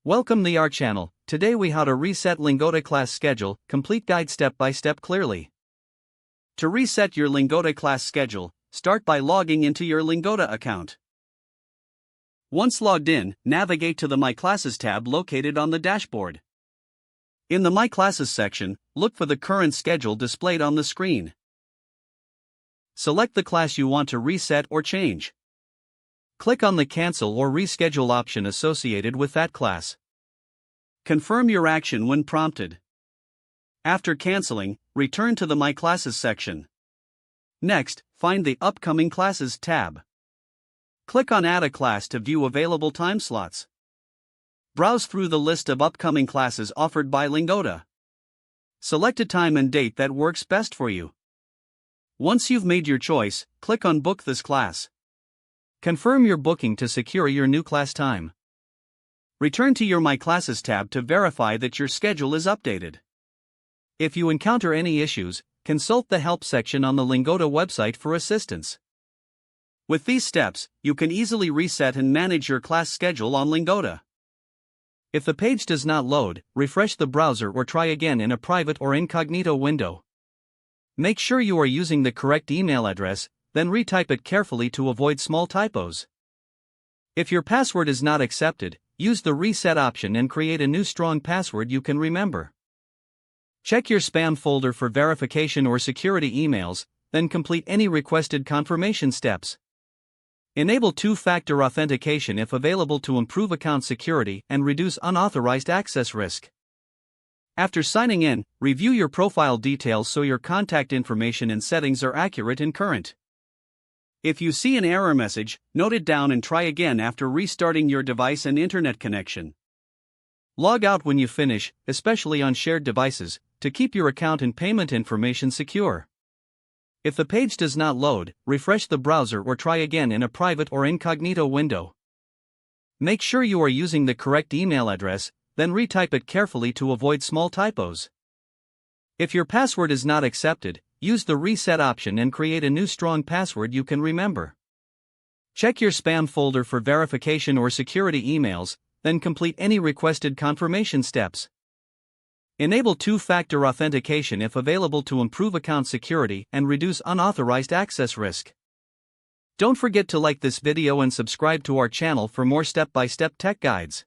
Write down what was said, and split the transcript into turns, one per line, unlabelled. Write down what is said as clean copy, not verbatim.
Welcome to our channel. Today we how to reset Lingoda class schedule, complete guide step by step clearly. To reset your Lingoda class schedule, start by logging into your Lingoda account. Once logged in, navigate to the My Classes tab located on the dashboard. In the My Classes section, look for the current schedule displayed on the screen. Select the class you want to reset or change. Click on the Cancel or Reschedule option associated with that class. Confirm your action when prompted. After canceling, return to the My Classes section. Next, find the Upcoming Classes tab. Click on Add a Class to view available time slots. Browse through the list of upcoming classes offered by Lingoda. Select a time and date that works best for you. Once you've made your choice, click on Book this class. Confirm your booking to secure your new class time. Return to your My Classes tab to verify that your schedule is updated. If you encounter any issues, consult the Help section on the Lingoda website for assistance. With these steps, you can easily reset and manage your class schedule on Lingoda. If the page does not load, refresh the browser or try again in a private or incognito window. Make sure you are using the correct email address, then retype it carefully to avoid small typos. If your password is not accepted, use the Reset option and create a new strong password you can remember. Check your spam folder for verification or security emails, then complete any requested confirmation steps. Enable two-factor authentication if available to improve account security and reduce unauthorized access risk. After signing in, review your profile details so your contact information and settings are accurate and current. If you see an error message, note it down and try again after restarting your device and internet connection. Log out when you finish, especially on shared devices, to keep your account and payment information secure. If the page does not load, refresh the browser or try again in a private or incognito window. Make sure you are using the correct email address, then retype it carefully to avoid small typos. If your password is not accepted, use the Reset option and create a new strong password you can remember. Check your spam folder for verification or security emails, then complete any requested confirmation steps. Enable two-factor authentication if available to improve account security and reduce unauthorized access risk. Don't forget to like this video and subscribe to our channel for more step-by-step tech guides.